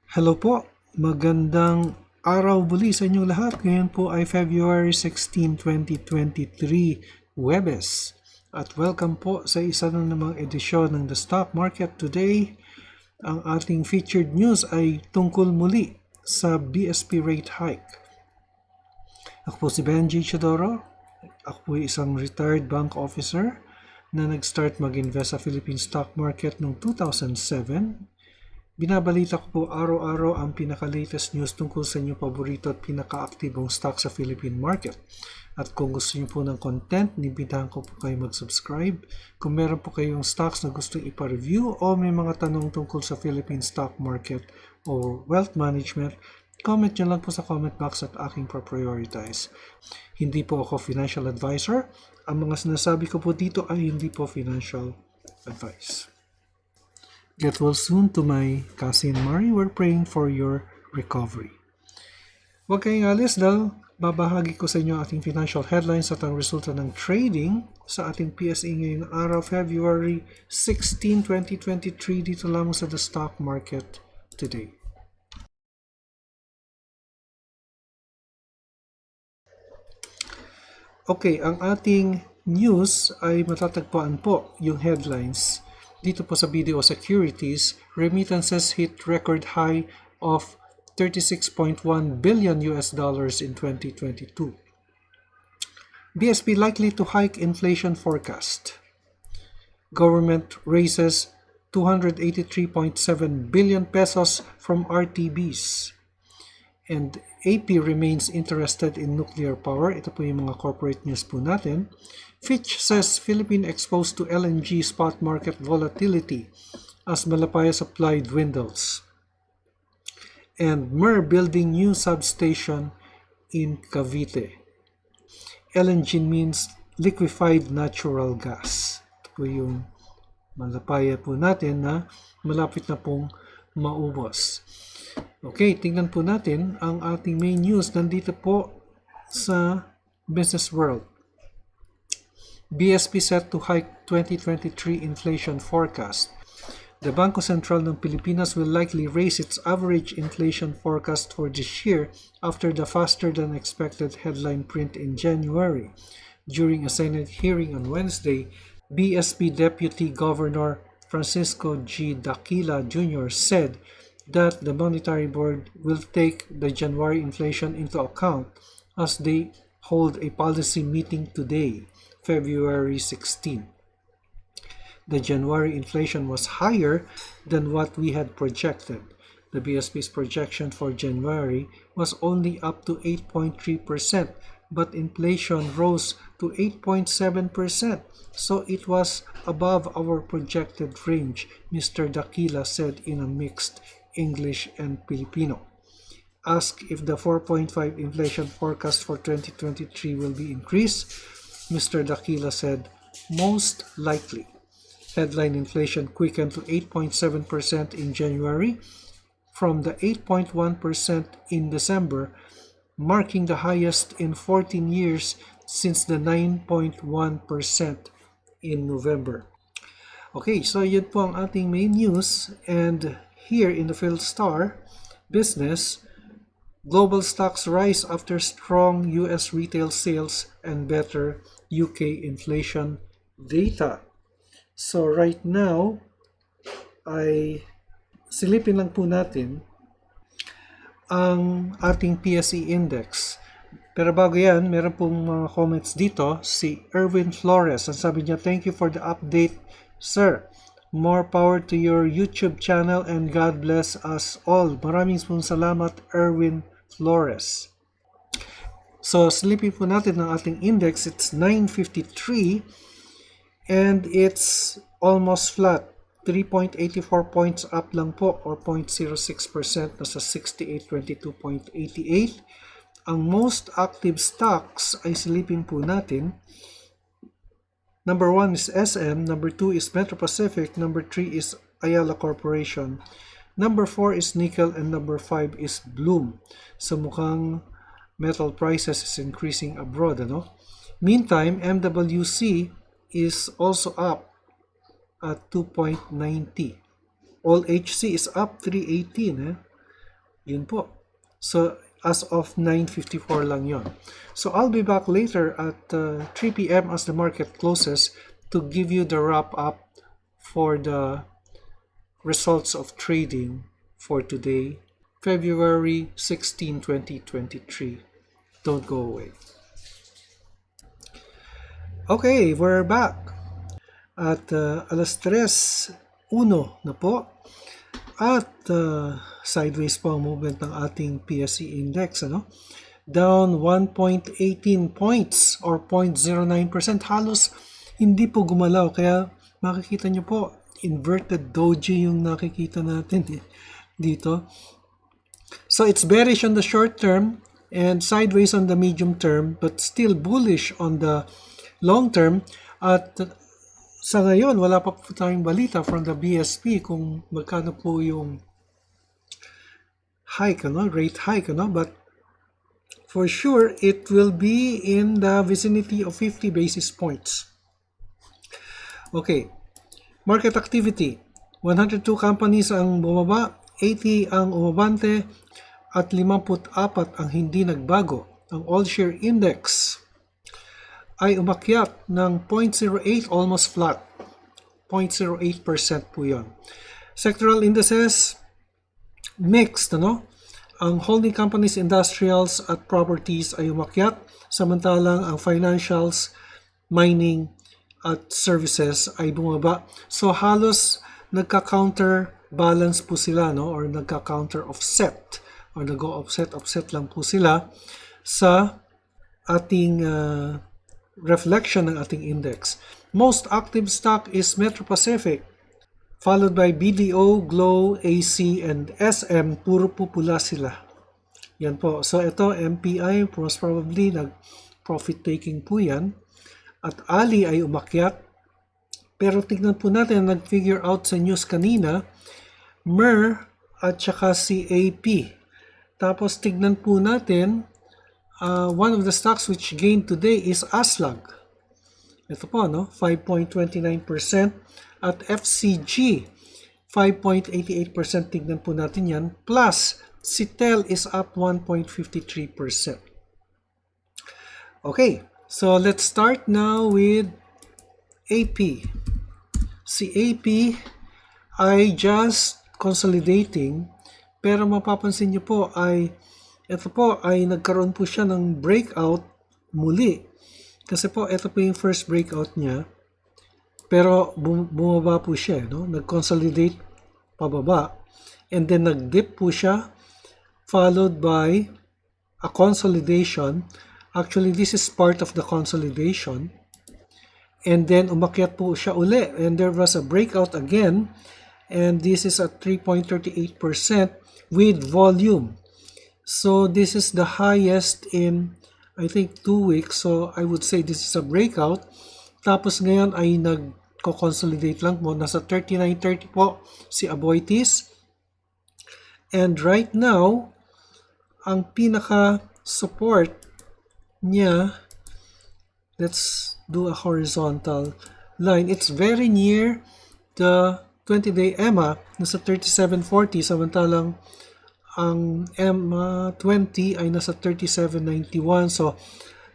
Hello po, magandang araw muli sa inyong lahat. Ngayon po ay February 16, 2023, Huwebes. At welcome po sa isa na namang edisyon ng The Stock Market Today. Ang ating featured news ay tungkol muli sa BSP rate hike. Ako po si Benji Chodoro. Ako po isang retired bank officer na nag-start mag-invest sa Philippine stock market noong 2007. Binabalita ko po araw-araw ang pinaka-latest news tungkol sa inyong paborito at pinaka-aktibong stock sa Philippine market. At kung gusto niyo po ng content, nibitahan ko po kayo mag-subscribe. Kung meron po kayong stocks na gusto ipa-review o may mga tanong tungkol sa Philippine stock market o wealth management, comment nyo lang po sa comment box at aking pa-prioritize. Hindi po ako financial advisor. Ang mga sinasabi ko po dito ay hindi po financial advice. Get well soon to my cousin Mari. We're praying for your recovery. Huwag kayong alis dahil babahagi ko sa inyo ating financial headlines at ang resulta ng trading sa ating PSE ngayong araw, February 16, 2023 dito lamang sa The Stock Market Today. Okay, ang ating news ay matatagpuan po yung headlines dito po sa BDO Securities. Remittances hit record high of $36.1 billion in 2022. BSP likely to hike inflation forecast. Government raises 283.7 billion pesos from RTBs. And AP remains interested in nuclear power. Ito po yung mga corporate news po natin. Fitch says Philippine exposed to LNG spot market volatility as Malapaya supply dwindles. And MER building new substation in Cavite. LNG means liquefied natural gas. Ito po yung Malapaya po natin na malapit na pong maubos. Okay, tingnan po natin ang ating main news nandito po sa Business World. BSP set to hike 2023 inflation forecast. The Bangko Sentral ng Pilipinas will likely raise its average inflation forecast for this year after the faster-than-expected headline print in January. During a Senate hearing on Wednesday, BSP Deputy Governor Francisco G. Daquila Jr. said that the Monetary Board will take the January inflation into account as they hold a policy meeting today, February 16. The January inflation was higher than what we had projected. The BSP's projection for January was only up to 8.3%, but inflation rose to 8.7%, so it was above our projected range, Mr. Daquila said in a mixed English and Filipino. Asked if the 4.5 inflation forecast for 2023 will be increased, Mr. Daquila said, most likely. Headline inflation quickened to 8.7% in January from the 8.1% in December, marking the highest in 14 years since the 9.1% in November. Okay, so yun po ang ating main news. And here in the PhilStar business, global stocks rise after strong US retail sales and better UK inflation data. So right now, ay silipin lang po natin ang ating PSE index. Pero bago yan, meron pong mga comments dito. Si Erwin Flores, ang sabi niya, thank you for the update, sir. More power to your YouTube channel and God bless us all. Maraming salamat, Erwin Flores. So, silipin po natin ng ating index. It's 953 and it's almost flat. 3.84 points up lang po or 0.06%. Nasa 6822.88. Ang most active stocks ay silipin po natin. Number 1 is SM, number 2 is Metro Pacific, number 3 is Ayala Corporation, number 4 is Nickel, and number 5 is Bloom. So mukhang metal prices is increasing abroad, ano? Meantime, MWC is also up at 2.90. All HC is up 318. Yun po. So, as of 9:54 lang yon. So, I'll be back later at 3 p.m. as the market closes to give you the wrap-up for the results of trading for today, February 16, 2023. Don't go away. Okay, we're back. At alas 3:01 na po. At sideways po ang movement ng ating PSE index, ano? Down 1.18 points or 0.09%. Halos hindi po gumalaw. Kaya makikita nyo po, inverted doji yung nakikita natin dito. So it's bearish on the short term and sideways on the medium term, but still bullish on the long term. At sa ngayon, wala pa po tayong balita from the BSP kung magkano po yung hike, rate hike, but for sure, it will be in the vicinity of 50 basis points. Okay, market activity. 102 companies ang bumaba, 80 ang umabante, at 54 ang hindi nagbago. Ang all-share index ay umakyat ng 0.08, almost flat. 0.08% po yun. Sectoral indices, mixed, Ang holding companies, industrials at properties ay umakyat, samantalang ang financials, mining at services ay bumaba. So halos nagka-counter balance po sila, or nagka-counter offset, or nag-offset lang po sila sa ating reflection ng ating index. Most active stock is Metro Pacific, followed by BDO, Glow, AC, and SM. Puro pula sila. Yan po. So ito, MPI, most probably nag-profit taking po yan. At Ali ay umakyat. Pero tignan po natin, nag-figure out sa news kanina, MER at saka CAP. Tapos tignan po natin, one of the stocks which gained today is ASLAG. Ito po, 5.29%. At FCG, 5.88%. Tignan po natin yan. Plus, CITEL is up 1.53%. Okay, so let's start now with AP. Si AP ay just consolidating, pero mapapansin nyo po ay ito po ay nagkaroon po siya ng breakout muli. Kasi po ito po yung first breakout niya. Pero bumaba po siya, nag-consolidate pababa. And then nag-dip po siya, followed by a consolidation. Actually, this is part of the consolidation. And then umakyat po siya uli. And there was a breakout again. And this is at 3.38% with volume. So this is the highest in, I think, 2 weeks. So I would say this is a breakout. Tapos ngayon ay nagko-consolidate lang po. Nasa 39.30 po si Aboitiz. And right now, ang pinaka-support niya, let's do a horizontal line. It's very near the 20-day EMA. Nasa 37.40. Samantalang ang M20 ay nasa 37.91. So,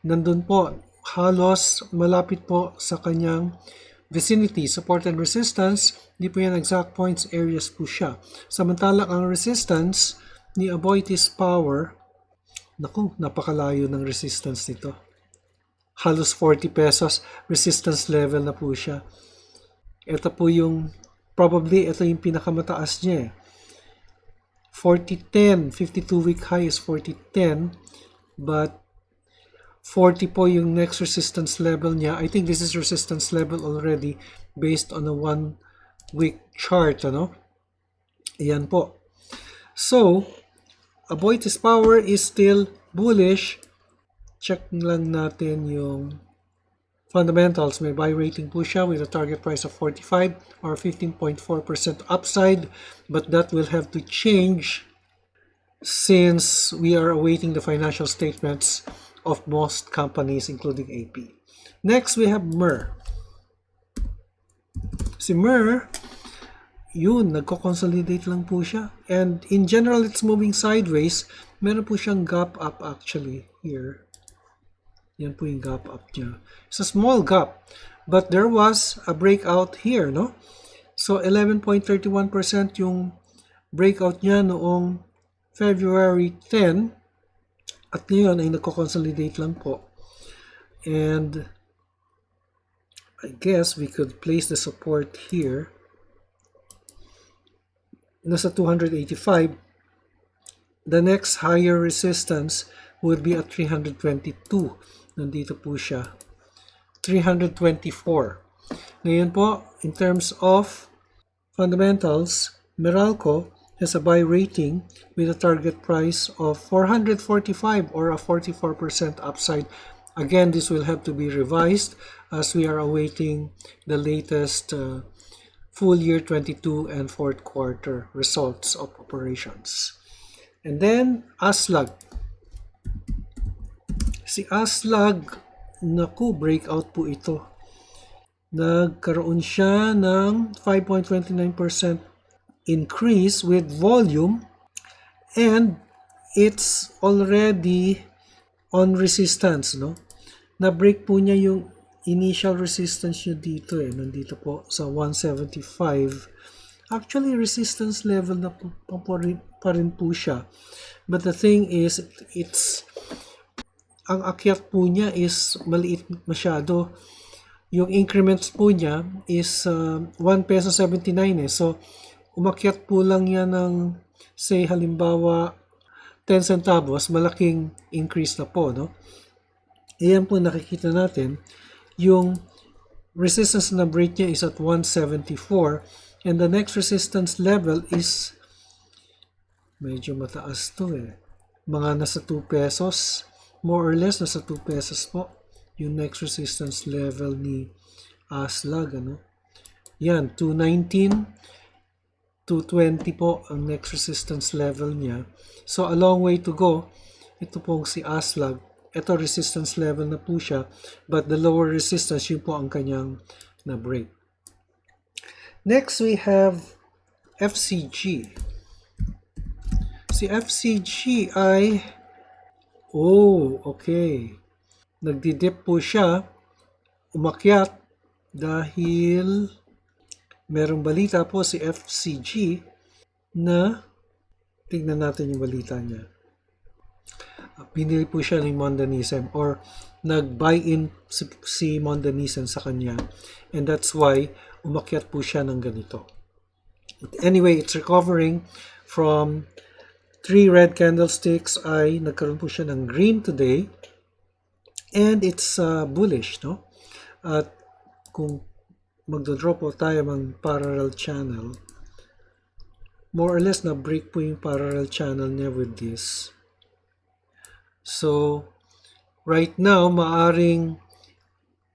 nandun po, halos malapit po sa kanyang vicinity. Support and resistance, hindi po yan exact points, areas po siya. Samantalang ang resistance ni Aboitiz Power, naku, napakalayo ng resistance nito. Halos 40 pesos, resistance level na po siya. Ito po yung, probably ito yung pinakamataas niya 40.10, 52-week high is 40.10, but 40 po yung next resistance level niya. I think this is resistance level already based on a 1-week chart, Ayan po. So, Aboitiz Power is still bullish. Check lang natin yung fundamentals. May buy rating po siya with a target price of 45 or 15.4% upside. But that will have to change since we are awaiting the financial statements of most companies including AP. Next, we have MER. Si MER yun, nagko-consolidate lang po siya. And in general, it's moving sideways. Meron po siyang gap up actually here. Yan po yung gap up niya. It's a small gap. But there was a breakout here, no? So 11.31% yung breakout niya noong February 10. At ngayon ay nagko-consolidate lang po. And I guess we could place the support here. Nasa 285. The next higher resistance would be at 322. Nandito po siya. 324. Ngayon po, in terms of fundamentals, Meralco has a buy rating with a target price of 445 or a 44% upside. Again, this will have to be revised as we are awaiting the latest full year 22 and fourth quarter results of operations. And then, ASLAG. Si ASLAG, naku, breakout po ito. Nagkaroon siya ng 5.29% increase with volume and it's already on resistance, no? Na-break po niya yung initial resistance niya dito nandito po sa 175. Actually, resistance level na pa rin po siya. But the thing is, ang akyat po niya is maliit masyado. Yung increments po niya is 1 peso 79 So, umakyat po lang yan ng, say, halimbawa, 10 centavos, malaking increase na po, no? Ayan po nakikita natin, yung resistance na break niya is at 174 and the next resistance level is medyo mataas to mga nasa 2 pesos, more or less nasa 2 pesos po yung next resistance level ni ASLAG, yan, 219, 220 po ang next resistance level niya. So a long way to go. Ito pong si ASLAG, ito resistance level na po siya, but the lower resistance, yun po ang kanyang na break. Next we have FCG. Si FCG ay okay, nagdidip po siya, umakyat dahil merong balita po si FCG na tignan natin yung balita niya. Pinili po siya ni Mondanism or nag-buy-in si Mondanism sa kanya and that's why umakyat po siya ng ganito. But anyway, it's recovering from 3 red candlesticks ay nagkaroon po siya ng green today and it's bullish, no? At kung magdodraw po tayo ng parallel channel, more or less na break po yung parallel channel niya with this. So right now, maaring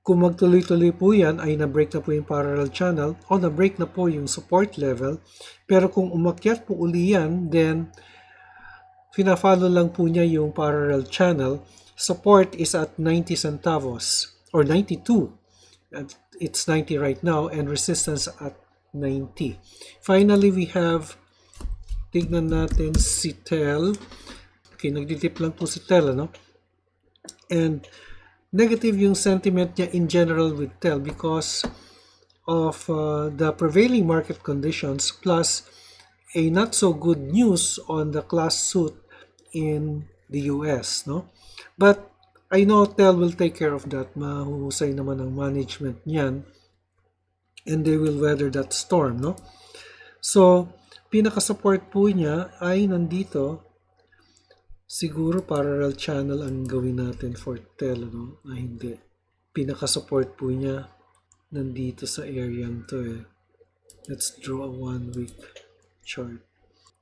kung magtuloy-tuloy po yan ay na-break na po yung parallel channel o na-break na po yung support level. Pero kung umakyat po uli yan, then fina-follow lang po niya yung parallel channel. Support is at 90 centavos or 92. It's 90 right now and resistance at 90. Finally, we have, tignan natin si TEL. Okay, nagdidip lang po si TEL, And negative yung sentiment niya in general with TEL because of the prevailing market conditions plus a not so good news on the class suit in the US, But I know TEL will take care of that. Mahuhusay naman ang management niyan and they will weather that storm, So, pinaka-support po niya ay nandito. Siguro parallel channel ang gawin natin for TEL, Ay hindi. Pinaka-support po niya nandito sa area to Let's draw a 1-week chart.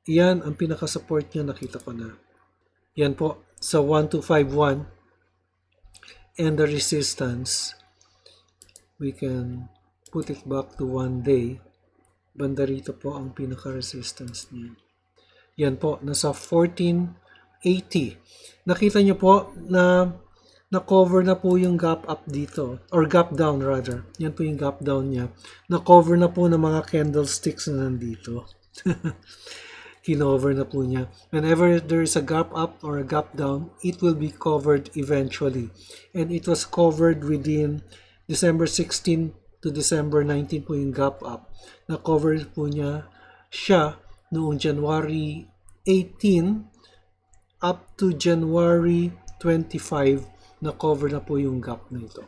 Yan ang pinaka-support niya, nakita ko na. Yan po sa 1251 and the resistance we can put it back to 1 day. Banda rito po ang pinaka-resistance niya. Yan po, nasa 1480. Nakita niyo po na na-cover na po yung gap up dito, or gap down rather. Yan po yung gap down niya. Na-cover na po ng mga candlesticks na nandito. Kinover na po niya. Whenever there is a gap up or a gap down, it will be covered eventually. And it was covered within December 16 to December 19 po yung gap up. Na-cover po niya siya noong January 18 up to January 25, na-cover na po yung gap na ito.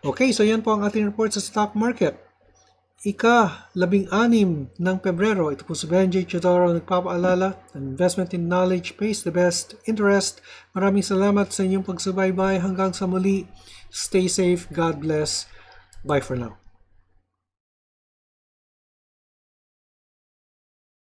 Okay, so yan po ang ating report sa stock market. Ika-16 ng Pebrero, ito po si Benji Chodoro nagpapaalala, investment in knowledge pays the best interest. Maraming salamat sa inyong pagsubaybay. Hanggang sa muli, stay safe, God bless. Bye for now.